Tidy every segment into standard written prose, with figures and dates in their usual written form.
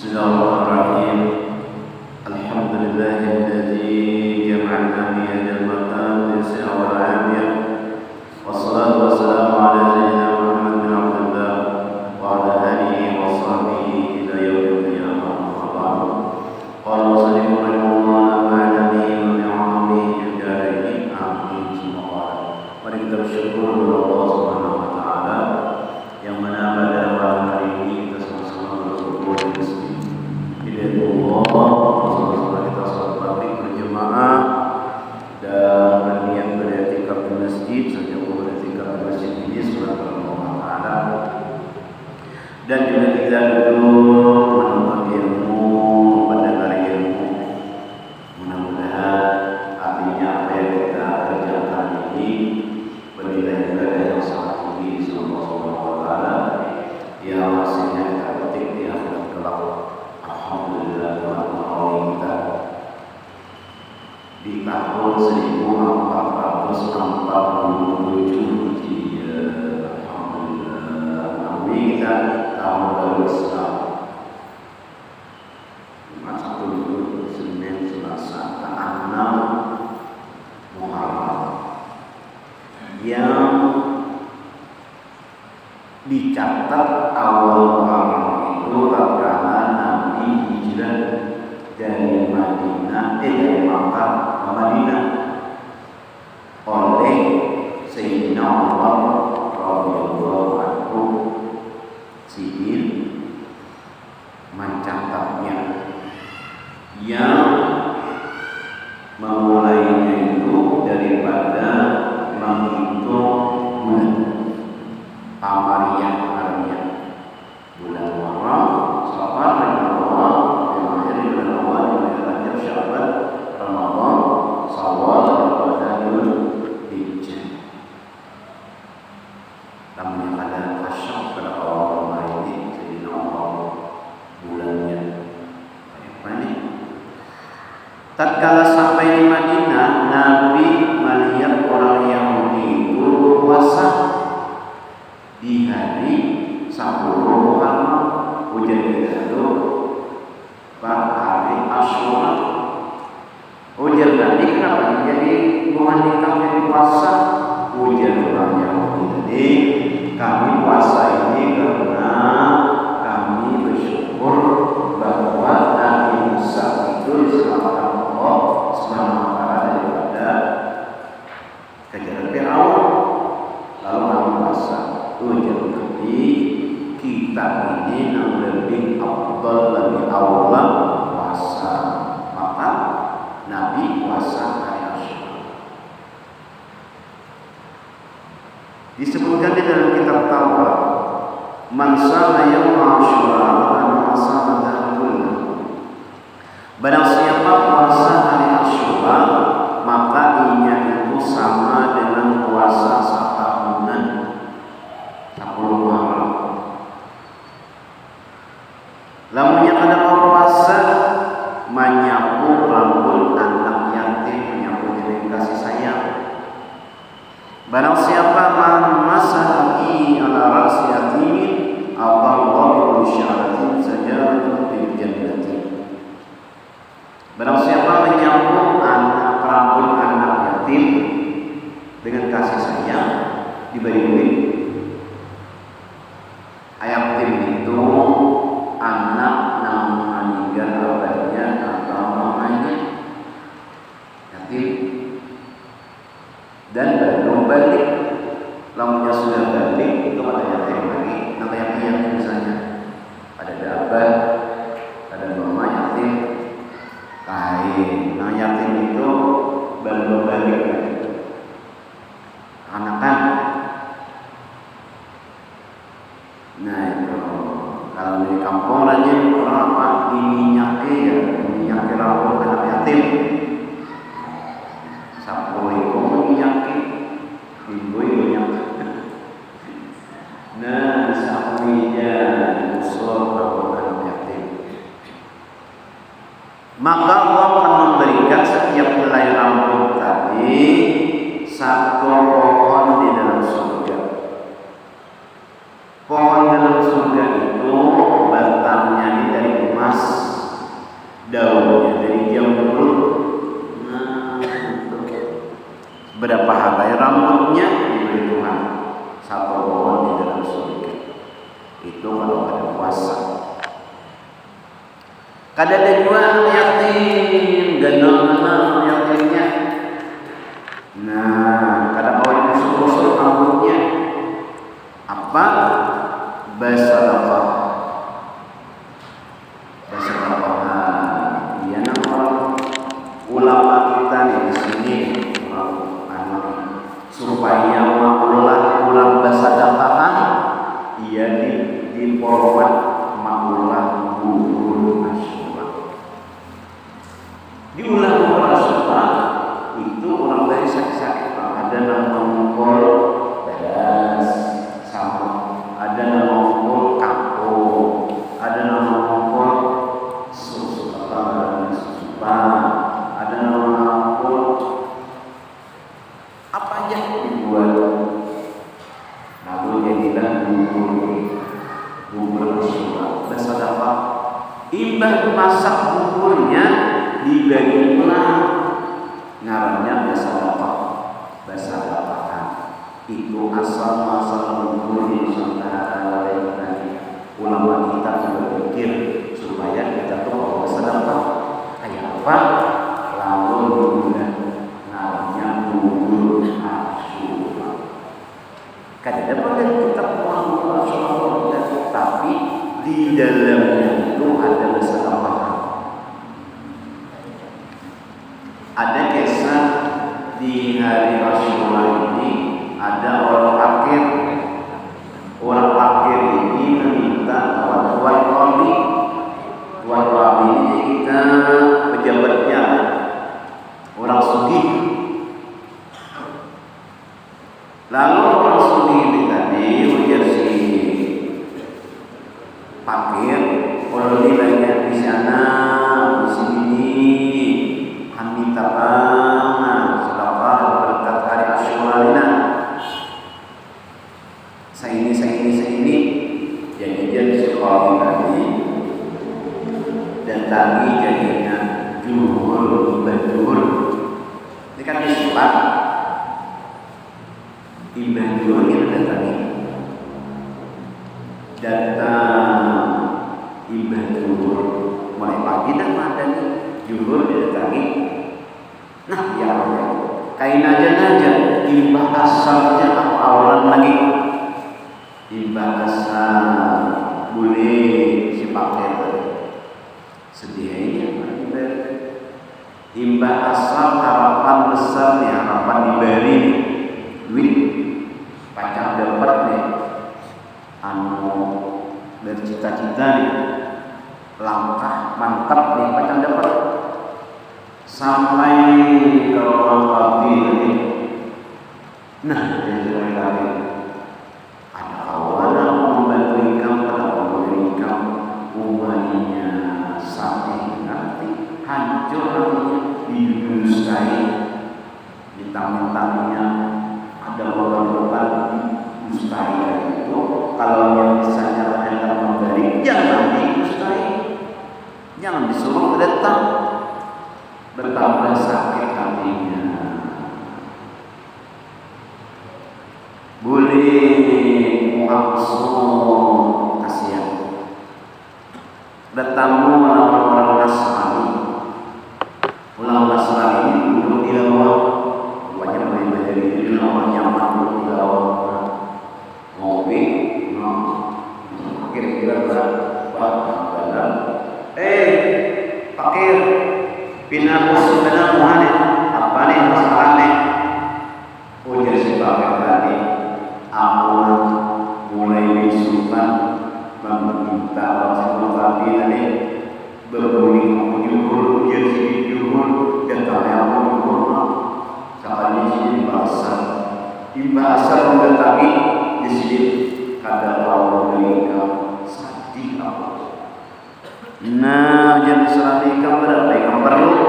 Bismillahirrahmanirrahim. Alhamdulillahilladzi jama'ana bi hadal maqam bi sa'wal 'afiyah. Wassalatu wassalamu ala sayyidina Muhammad bin Abdullah wa ala alihi wa sahbihi ila yaumil qiyamah. Amma ba'du. Qala musannifun rahimahullah ba'da bihi wa bi'amrihi jadaini amin. Mari kita bersyukur kepada Allah Subhanahu wa taala yang mana pada malam hari ini kita sama-sama berkumpul di masjid Hidayatullah. Sama-sama kita salat maghrib berjamaah dan berniat beriktikaf di masjid. Sejak beriktikaf di masjid ini subhanahu wa ta'ala, dan juga kita duduk menuntut ilmu, mendengar ilmu. Mudah-mudahan artinya apa yang kita kerjakan ini bernilai ibadah yang sangat tinggi di sisi Allah Subhanahu wa taala, yang hasilnya kita petik di akhirat kelak. Alhamdulillah kita di tahun 1447 Hijriah. Alhamdulillah kita tahun baru Islam. Masa dulu Senin, Selasa, tanggal 6 Muharram yang dicatat awal Muharram itu tatkala Nabi hijrah dari dari Makkah ke Madinah oleh Sayyidina Umar radhiyallahu anhu. Sihir mencatatnya yang memulainya itu daripada menghitung bulan Qamariyah Arabiyah, bulan Muharram, Safar, Ramadan, yang di bulan awal, bulan Rajab, Sya'ban, Ramadan, Syawal, Ramadan, Dzulhijjah. Namun ada kasyak pada awal ini, jadi awal bulannya. Apa ini? Tatkala sampai di Madinah, Nabi melihat orang Yahudi itu puasa di hari 10 Muharram, hujan itu hari Asyura. Hujan tadi kenapa jadi bukan jadi puasa? Hujan orang Yahudi tadi, kami puasa ini karena kami bersyukur bahwa Nabi Musa itu diselamatkan Allah Subhanahu wa taala daripada kejaran Firaun. Lalu kami puasa. Hujan tadi kita ini yang lebih afdal, lebih awal puasa, maka Nabi puasa hari Asyura. Disebutkan di dalam kitab Taurat, man shama yauma Asyura wa shama dahra. Barang siapa puasa hari Asyura, maka inya itu sama dengan puasa satahunan 10 Muharram. Lamunnya ada puasa menyapu rambut anak yatim, menyapu dengan kasih sayang. Barang siapa man masahi ala ra'si yatimin Allahu bisyaratin saja fil jannati. Barang siapa menyapu rambut anak yatim dengan kasih sayang, diberi duit. Yatim itu anak yang meninggal abahnya atau mamanya, yatim, dan belum balik. Lamunnya sudah balik itu ada yatim lagi, nama yatim misalnya ada abah, ada mama yatim, kain. Nah yatim itu belum balik anak-anak. Nah itu kalau di kampung aja orang apa diminyaki ya, diminyaki rambut anak yatim. Sapu itu meminyaki, ibu minyak. Nah sapunya usul rambut anak yatim. Maka Allah akan memberikan setiap helai rambut tadi satu pohon di dalam surga. Pohon dalam surga itu batangnya ini dari emas, Kada ada juga anak yatim, gendong anak yatimnya. Nah, kada kawin busuk-busuk rambutnya. Apa? Basadaqah. Basadaqah. Dia nama orang ulama kita nih di sini, supaya makulah ulang basadaqah, ia di format makulah bubur Asyura. Diulang bubur Asyura itu orang dari sakit-sakit, ada nama mengkol beras sama, ada nama mengkol kampung, ada nama mengkol susu ada nama mengkol apa aja dibuat, lalu jadilah bubur Asyura. Basadaqah, imbah masak buburnya dibagi belah, ngarannya basadaqah. Basadaqah itu asal bubur Nusantara tadi. Ulama kita juga berpikir supaya kita tuh kalau basadaqah kayak apa, lalu juga ngarannya bubur Asyura. Kadang dapat kita bubur Asyura, tapi di dalamnya itu ada basadaqah. Ada kisah di hari Asyura ini, ada orang fakir. Orang fakir ini meminta tuan kami. Tuan kami ini kita pejabatnya, orang sugih. Lalu orang sugih ini tadi ujar si fakir, kalau ini banyak di sana, di sini, kami tabang, sedekah berkat hari Asyura ini. Saya ini, jadi dia sekolah tadi, dan tadi jadinya juhur, badur. Ini kan Islam, imbah juhur kita datangi, datang imbah juhur mulai pagi dan madani juhur didatangi. Nah, ya Allah, kain aja imbah asalnya apa awalan lagi, imbah asal boleh si pakai sedihnya imbah asal harapan besar nih, harapan diberi nih duit pacak dapat nih, anu bercita-cita nih, langkah mantap nih pacak dapat, sampai ke orang pati tadi. Nah, jadi lagi ada awalan membantu ikam, pada memberi ikam umumnya sampai nanti hancur hatinya, didustai, ditang-tangnya ada orang dustai itu. Kalau yang misalnya hendak memberi, jangan didustai, jangan disuruh datang, betapa sakit hatinya. Boleh langsung kasihan. Bertamu orang-orang Nasrani. Orang Nasrani ini duduk di bawah, banyak mulai dari di bawah nyaman, duduk di bawah ngopi, kira-kira berapa? Fakir, pindah musuh benar muhane, apa nih masalah nih? Ujar si fakir tadi. Amulah mulai disuruhkan meminta orang tadi berbuling juhur, ujian sini juhur, dan tanya aku juhur, sampai di sini bahasa mendatangi di sini kada tahu mereka sedih apa. Nah, jadi serani kamu berapa yang perlu?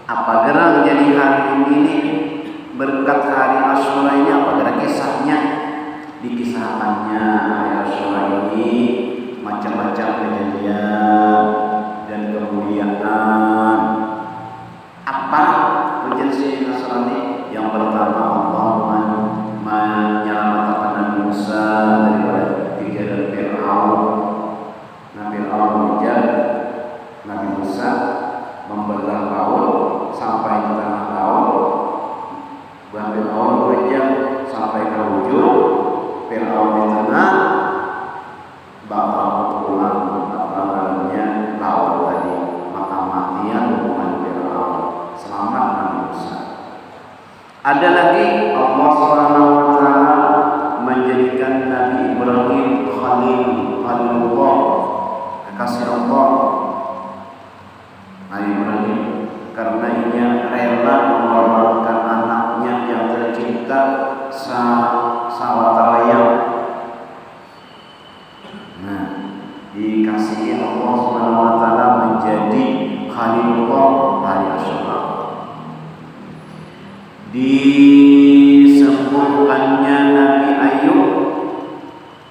Apa gerak jadi hari ini? Berkat hari Asyura ini apa ada kisahnya? Dikisahkannya hari Asyura ini macam-macam kejadian dan kemuliaan. Apa urgensi Nasrani? Yang pertama, Allah menyelamatkan Nabi Musa daripada kejaran Fir'aun. Nabi Fir'aun mengejar Musa membelah laut sampai di tengah laut, Fir'aun berjam sampai ke ujung, Fir'aun di tengah, bakal pulang dalamnya laut tadi, maka matian hukuman Fir'aun. Selamat Nabi Musa. Ada lagi Allah SWT menjadikan Nabi Ibrahim Khalilullah, kekasih Allah. Nabi Ibrahim karena ia rela mengorbankan anaknya yang tercinta Sawataraya. Nah, dikasihi Allah SWT menjadi Khalilullah hari Asyura. Disembuhkannya Nabi Ayub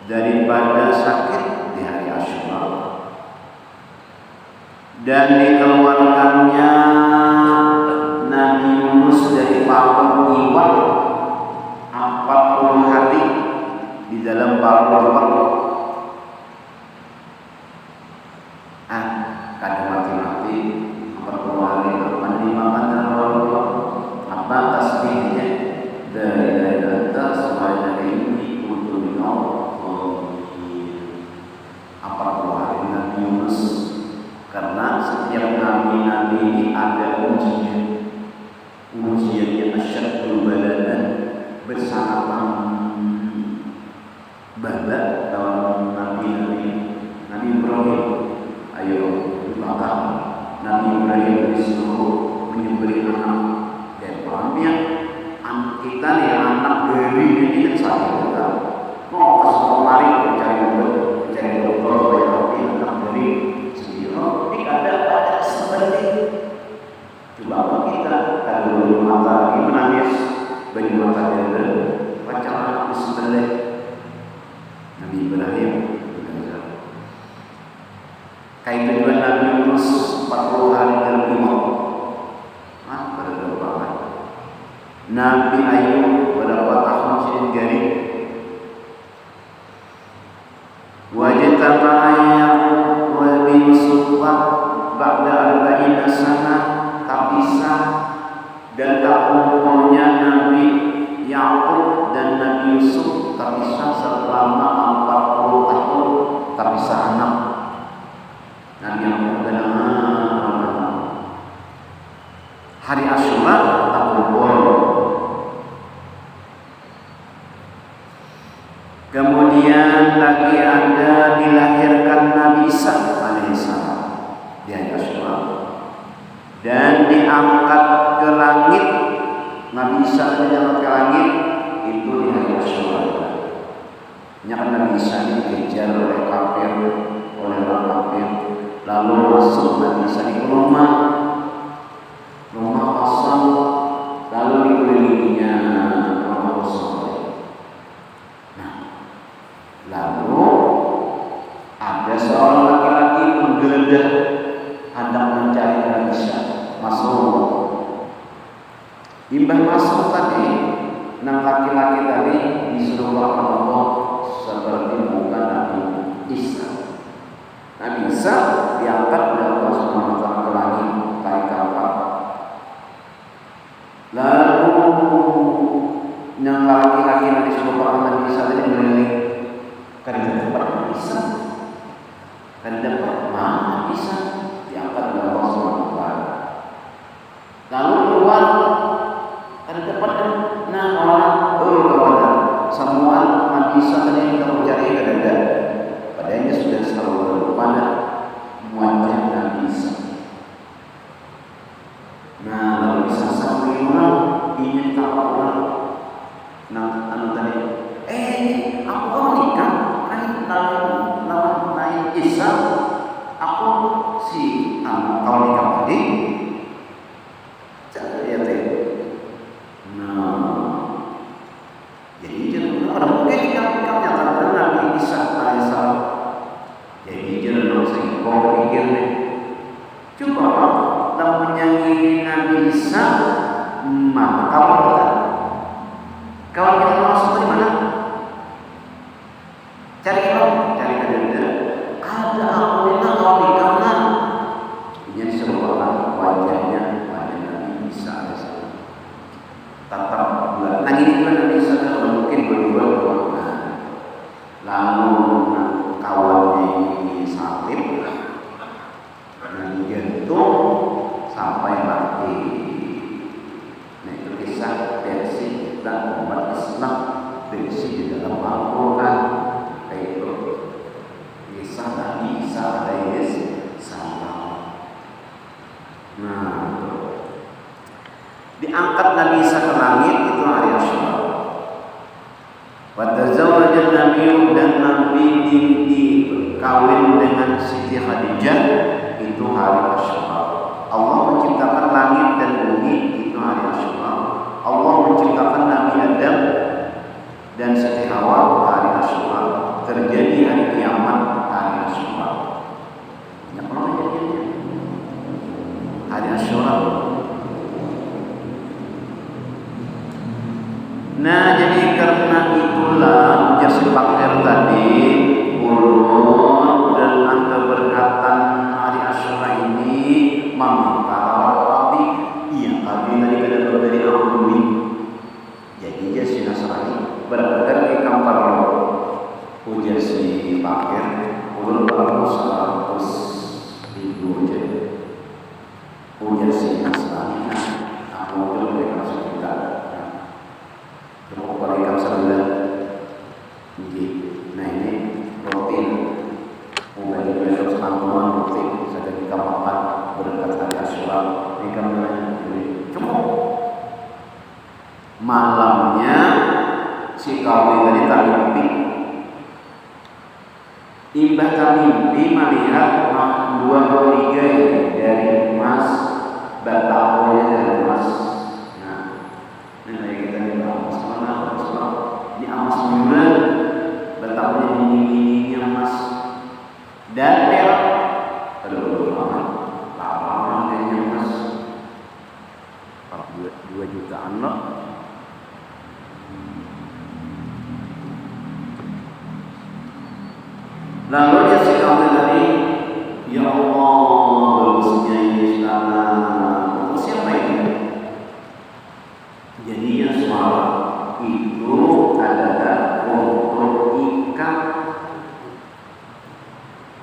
daripada sakit di hari Asyura, dan dikeluarkannya Nabi Yunus dari paruh iwak 40 hari di dalam paruh iwak. Kadang mati-mati 40 hari apa dimakan dalam paruh iwak? Apa tasbihnya? Dari data semuanya ini untuk minum 40 hari Nabi Yunus. Karena setiap nabi-nabi ini ada ujiannya asyadul baladan, bersangat bala dalam nabi-nabi. Nabi Ibrahim, ayo bakal Nabi Ibrahim disuruh menyembelih anak. Dan pahamnya kita nih anak dari ini kan saya kita mau ke kemari mencari dokter supaya anak dari ini ada seperti coba kita kalau mata lagi menangis bagi mata dia baca aku sebenarnya Nabi Ibrahim kayak kedua Nabi Yunus 40 hari dalam iman berapa Nabi Ayub berapa tahun sehingga wajib ayat Yusuf ba'da arba'ina sana terpisah, dan umurnya Nabi Yakub dan Nabi Yusuf terpisah selama 40 tahun, terpisah anak. Nabi Yakub dan hari Asyura takubur. Kemudian lagi ada dilahirkan Nabi Isa alaihissalam di hari Asyura dan diangkat ke langit. Nabi Isa diangkat ke langit itu di hari Asyura. Nabi Isa dikejar oleh kafir, oleh orang kafir, lalu masuk Nabi Isa di rumah kosong, lalu dikelilinginya rumah kosong. Lalu ada seorang laki-laki menggeledah hendak mencari Nabi Isa. Masuk. Imbah masuk tadi, 6 laki-laki tadi disuruh Allah seperti bukan Nabi Isa. Nabi Isa diangkat oleh Allah Subhanahu wa taala ke langit dari kapal. Lalu yang laki-laki yang disuruh Nabi Isa tadi melirik. Kan dapat bisa, kan dapat mana bisa diangkat oleh Allah Subhanahu wa taala. Lalu keluar, kan dapat orang kawan semua Nabi Isa tadi yang kita mencari ada. Padanya sudah selalu pada wajah Nabi Isa. Nah, lalu bisa sampai orang ingin tahu orang, tadi, aku mau nikah. Nabi Isa, aku si kalau nikah tadi, jadi jadi jangan orang mungkin nikah nyata Nabi Isa alaihissalam. Jadi jangan usah kau pikir nih. Coba kalau menyanyi Nabi Isa, mana kawan kita? Kawan kita masuk dari mana? Cari ada apa? Ada apa? Kalau di kamar, yang disebut angkat Nabi Isa ke langit itu hari Asyura. Wa tazawwaja Nabi dan Nabi dikawin dengan Siti Khadijah itu hari Asyura. Allah menciptakan langit dan bumi itu hari Asyura. Allah menciptakan Nabi Adam dan Siti Hawa hari Asyura. Terjadi hari kiamat hari Asyura. Yang mana jadinya? Hari Asyura. Nah, jadi karena itulah jasa pakir tadi ulun dengan keberkatan hari Asyura ini meminta Rabbi. Iya, kami tadi kada dari Rabbi. Jadi jasa Nasrani berkata ikam parlo ujar si pakir ulun parlo 100.000 aja. Ujar si Nasrani aku udah mereka sejuta. Kalau ikam sebulan, nah ini roti, mungkin besok setengah roti, saja kita makan berkat hari Asyura. Ikam ini cukup. Malamnya si kawin tadi tak mimpi. Imbah tak mimpi melihat dua berigai dari emas, batako dari emas. Nah, kita lihat emas mana? Ini emas bulan, batakonya ini emas dan perak. Aduh, lama kayaknya emas. Perak 2 jutaan loh. Lalu dia sekali tadi, ya Allah, bagusnya ini istana. Untuk siapa ini? Jadi yang suara itu adalah untuk ikan.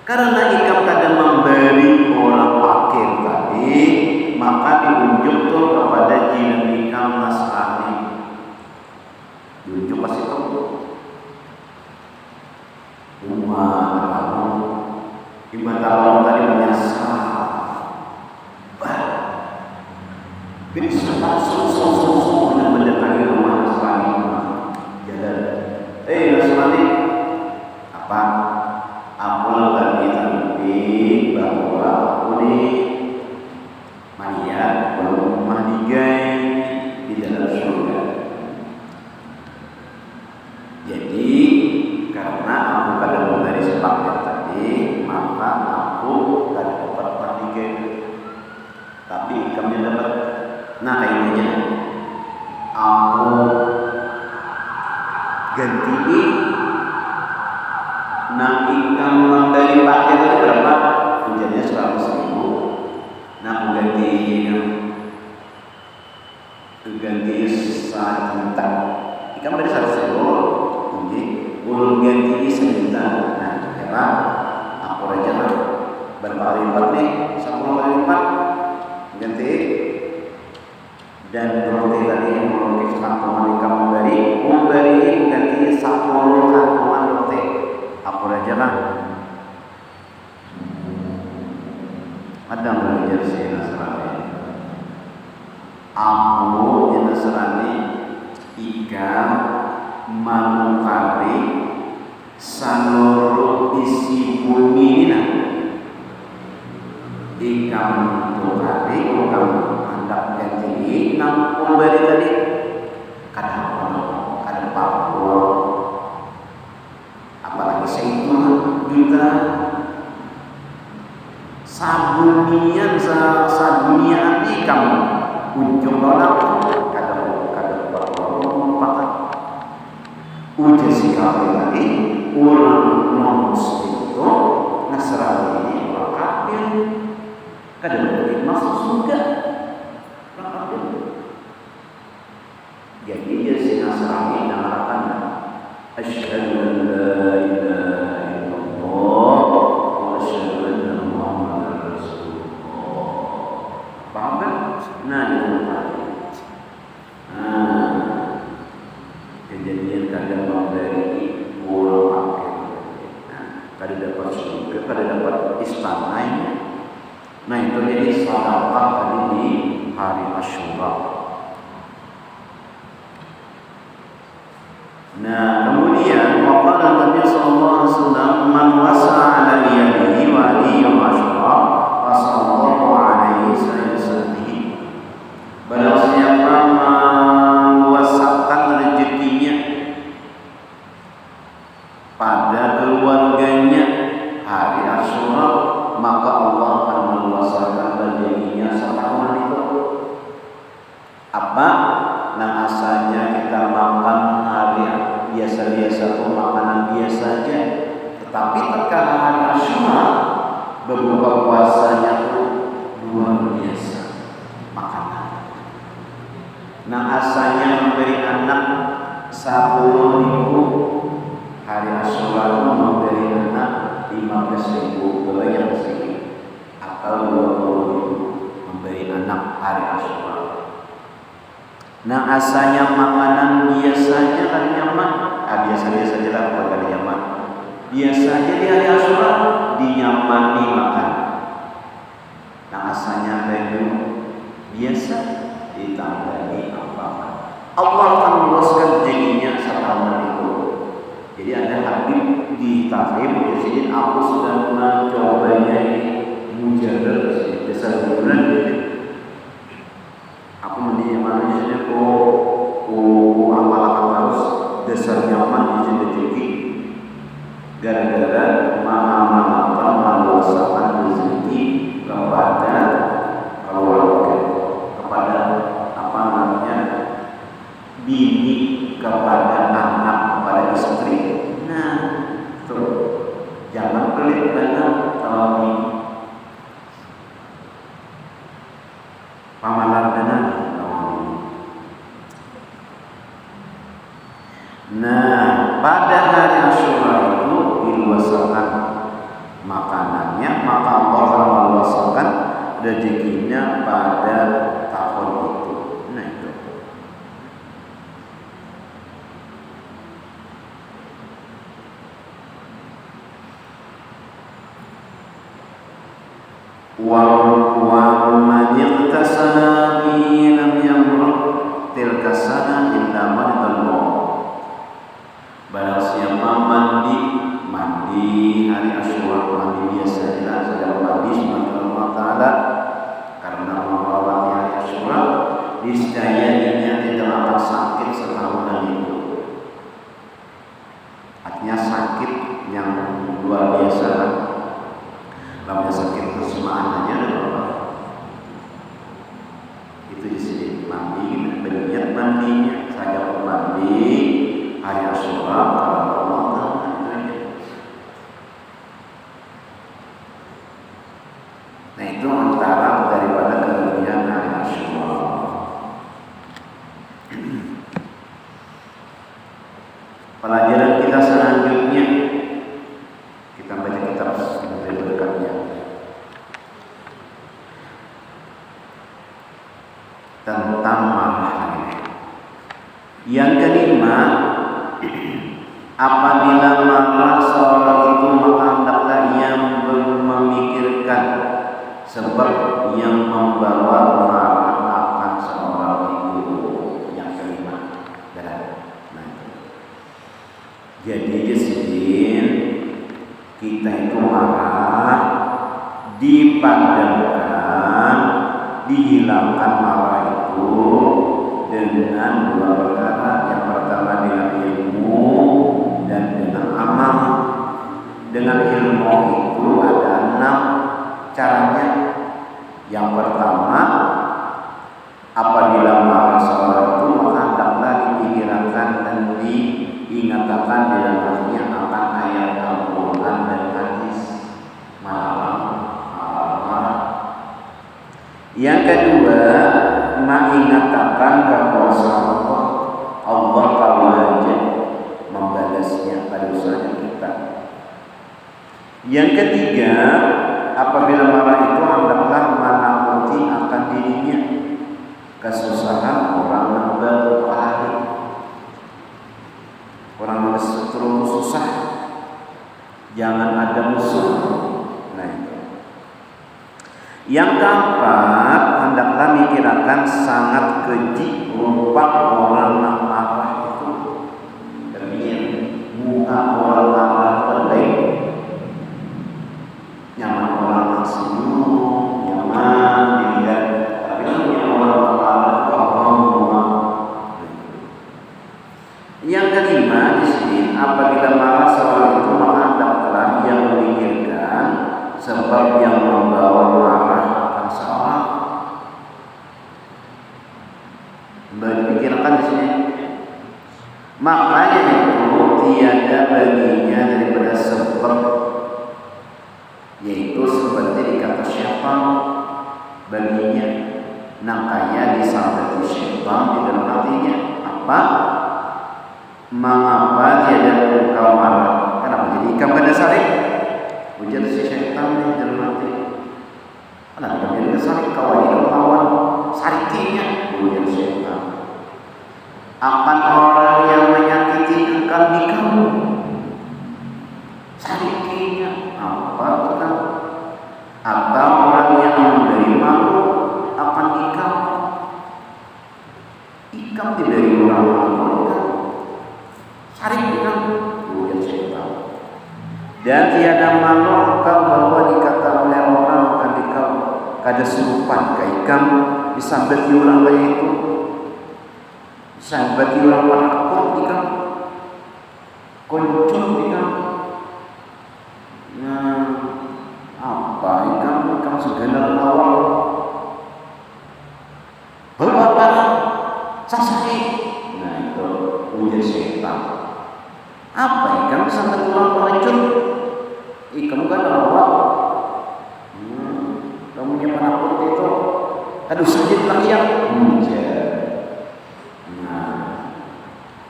Karena ikan kada memberi orang fakir tadi, maka diunjuk tuh kepada jin ikan Nasrani. Diunjuk pas itu. Umat kamu ibadah tadi menyasar. Ini semua mendatangi rumah Nasrani. Jalan. Nasrani apa? Aku tadi mimpi bahwa aku di Maria belum madigai di dalam surga. Jadi karena aku kada dari sepakat tadi, maka aku kada dapat madigai. Tapi kami dapat. Nah, kayak ini aja. Aku ganti ikan dari paket itu berapa? Tujuannya 100.000. Nah, aku ganti 1 juta. Ikan dari 100.000. Jadi, ulun ganti 1 juta. Nah, kira aku aja lah. Berapa kali lipat nih? 10 kali lipat. Ganti. Dan roti tadi yang melukis kantongan ikan memberi ganti 10 kantongan roti. Apa aja kan? Ada belajar si Nasrani. Aku di Nasrani ikan manukari sanoro isi bumi ini. Ikan manukari ikan hendak ganti nampung dari tadi kadang Papua apalagi seitu juga sabunian nanti kamu ujung orang kadang Papua uji sikap tadi orang non-muslim itu Nasrani ini orang kafir kadang masuk surga. Jadi dia si Nasrani mengatakan asyhadu an la ilaha illallah wa asyhadu anna Muhammadar Rasulullah. Paham kan? Nah, kejadian kadang memberi orang fakir. Kada dapat surga, kada dapat istana ini. Nah, itu jadi sedekah tadi di hari Asyura. Nah, kemudian waqala Nabi sallallahu alaihi wasallam man wasa'a ala yadihi wa alihi wa asyara fasallallahu alaihi sayyidihi. Barang siapa meluaskan rezekinya pada keluarganya hari Asyura, maka Allah akan meluaskan rezekinya setahun itu. Apa? Nah, asalnya kita makan hari biasa-biasa tuh makanan biasa aja, tetapi terkadang hari Asyura berbuka puasanya tuh luar biasa makanan. Nah, asalnya memberi anak 10.000, hari Asyura itu memberi anak 15.000, banyak sedikit, atau 20.000 memberi anak hari Asyura. Nah, asalnya makanan biasanya hari nyaman, biasa-biasa aja lah kalau hari nyaman. Biasanya di hari Asyura dinyamani makan. Nah, asalnya menu biasa ditambahi apa? Allah akan meluaskan rezekinya setahunan itu. Jadi ada Habib di Taif di sini, aku sudah mencobanya ini mujarab besar bulan. Aku menikmatinya kok amal-amal harus dasar nyaman izin rezeki gara-gara mengamalkan meluaskan rezeki kepada keluarga, kepada apa namanya bini, kepada anak, kepada istri. Nah, tuh jangan pelit banget kalau ini pamalar benar. Nah, pada hari Asyura itu diluaskan makanannya, maka Allah akan meluaskan rezekinya pada tahun itu. Nah, itu. Wa man ightasala bi lam yamrud tilka sana illa man talwa. Barang siapa mandi hari Asyura, mandi biasa sedang mandi subhanahu wa ta'ala karena melewati hari Asyura, niscaya dia tidak akan sakit setahunan itu. Artinya sakit yang luar biasa, namanya sakit kesemaan aja itu di sini mandi, berniat mandinya saja mandi hari Asyura karena Allah. Nah, itu antara daripada kelebihan hari Asyura. Pelajaran kita selanjutnya, kita baca kitab dari berkatnya tentang marah ini. Yang kelima, apabila marah seorang itu, maka hendaklah ia memikirkan sebab yang membawa marah akan seorang itu. Yang kelima, nah, jadi jadiin kita itu marah dipadamkan, dihilangkan marah itu dengan dua perkara. Yang pertama dengan ilmu dan dengan amal. Dengan ilmu itu ada 6 caranya. Yang pertama, apabila marah seorang itu, maka hendaklah dipikirkan dan diingatkan di dalam hatinya akan ayat Al-Quran dan hadis malam. Yang kedua, mengingatkan kekuasaan Allah. Allah wajib membalasnya pada usaha kita. Yang ketiga, apabila marah itu hendaklah menakuti akan dirinya kesusahan orang yang berkelahi, orang yang terus susah, jangan ada musuh. Nah, itu. Yang keempat, hendaklah mikirkan sangat keji rupa orang yang marah itu. Dan syaitan baginya nangkaya disabati syaitan di dalam hatinya. Apa? Mengapa tiada engkau marah? Kenapa jadi ikam kada sarik? Ujar si syaitan di dalam hati. Kenapa jadi sarik? Kau ini lawan sarikinya. Ujar syaitan. Akan orang yang menyakiti engkau di kamu sarikinya apa bukan? Atau orang yang memberi malu akan ikam diberi orang malu kan? Sarikinya. Ujar syaitan. Dan tiada malu engkau bahwa dikata oleh orang akan dikau kada serupan ke ikam disambati orang lain itu. Disambati orang penakut ikam kuncung ikam. Nah, apa ikam segala awal bawa barang sasari. Nah itu ujar syaitan. Apa ikam sampai tulang pengacun? Ikam kan awal. Kamu punya penakut itu. Aduh sakit lagi ya. Nah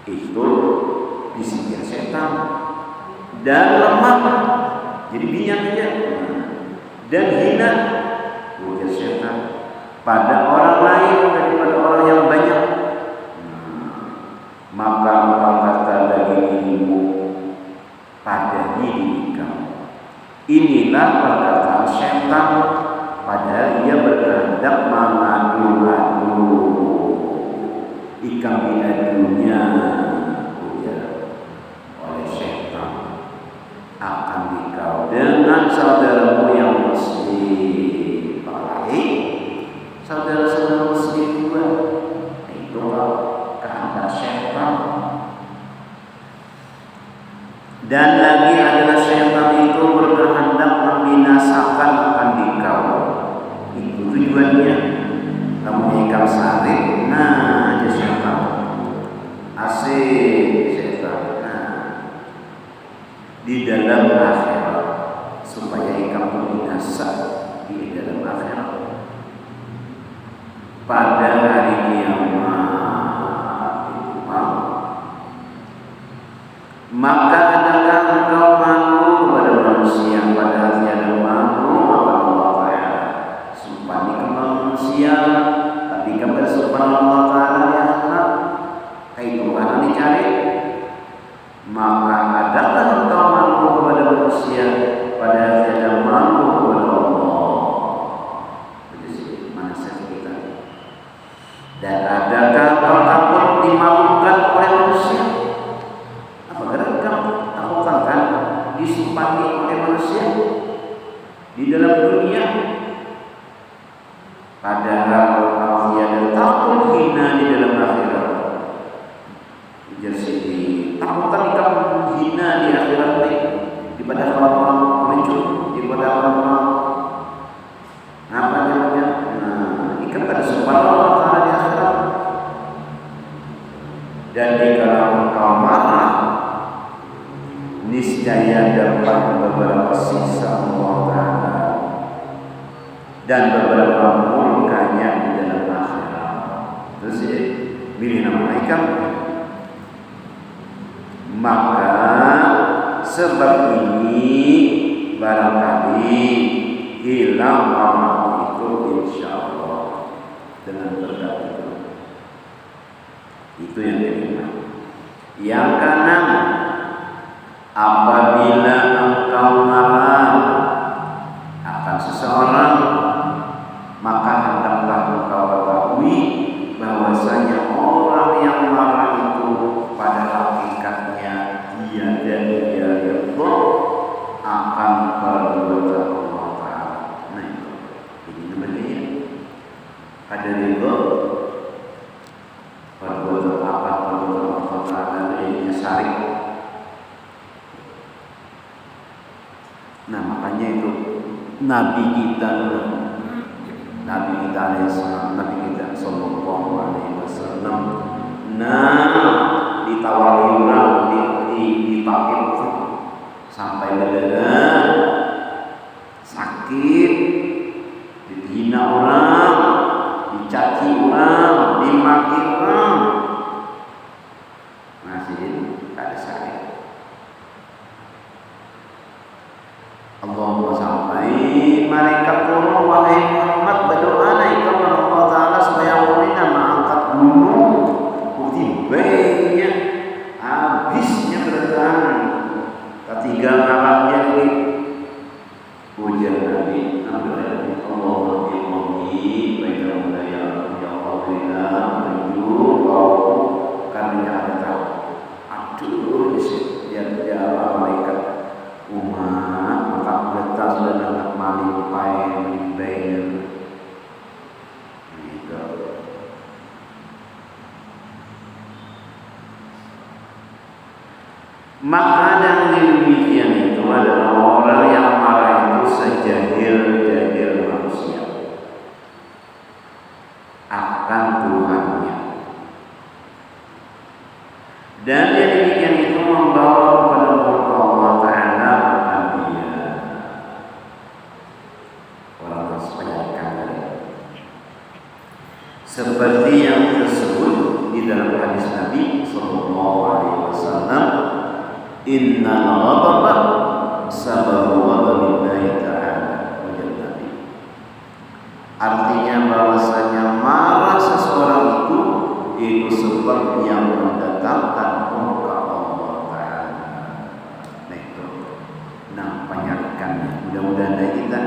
itu bisikan setan dan lemah. Jadi binyak dia dan hina. Ujar setan pada orang lain daripada orang yang banyak. Maka engkau kata bagi dirimu pada diri kamu. Inilah perkataan setan, padahal ia berkehendak mengadu-adu. Ikam diadunya oleh setan akan dikau dengan saudaramu yang muslim. Baik, saudara-saudara muslim juga. Itulah kehendak setan. Dan lagi adalah setan itu berkehendak membinasakan akan dikau. Itu tujuannya. Kamu ikam sarik, nah aja setan. Asik setan. Nah, di dalam akhirat supaya ikam binasa di dalam akhirat pada hari kiamat itu maka adakah engkau malu kepada manusia padahal tiada malu kepada Allah Ta'ala? Sumpah ini kepada manusia tapi kepada subhanahu Allah Ta'ala di akhirat itu mana dicari? Maka adakah engkau malu kepada manusia padahal tiada malu kepada Allah? Jadi mana saja kita. Dan adakah engkau takut dimalukan oleh manusia? Disumpati oleh manusia di dalam dunia, padahal kau tiada takut hina di dalam akhirat. Jadi takutan kamu hina di akhirat ini daripada orang muncul daripada orang apa namanya? Nah, ikan pada subhanallah Ta'ala di akhirat. Dan jika engkau marah niscaya dapat beberapa sisa Allah Ta'ala dan beberapa murkanya di dalam akhirat. Terus ya, pilih nama ikan. Maka sebab ini barangkali hilang amal itu insya Allah dengan berkat itu. Itu yang kelima. Yang keenam, apabila engkau marah akan seseorang, maka hendaklah engkau ketahui bahwasanya orang yang marah itu pada hakikatnya dia dan dia itu akan perbuatan Allah Ta'ala. Nah itu, ini namanya ada ridho perbuatan apa perbuatan Allah Ta'ala ini syarif. Nah makanya itu Nabi kita alaihissalam, Nabi kita sallallahu alaihi wasallam, nah ditawari orang dipakai sampai benar sakit dihina orang, dicaci orang, dimaki orang, masih ada sakit. Allahumma sampai malaikat turun, wahai Muhammad, berdoa kepada Allah Ta'ala supaya Allah mengangkat gunung putih baiknya habisnya bertahan ketiga malamnya ini hujan Nabi Allahumma bihamdi baina ya Allah menuju kau karena ada tahu aduh dia malaikat umat maka bertas dan anak malipai bayar gitu. Maka yang demikian itu adalah orang yang marah itu sejahil-jahil manusia akan Tuhannya, dan yang demikian itu membawa kepada murka Allah Ta'ala akan dia. Orang sebanyakan tadi seperti yang tersebut di dalam hadis Nabi Sallallahu Alaihi Wasallam, Innal ghadaba sababu ghadabillahi ta'ala wa jannati. Artinya bahwasanya marah seseorang itu sebab yang mendatangkan murka Allah Ta'ala. Nah itu, penyarikannya. Mudah-mudahan kita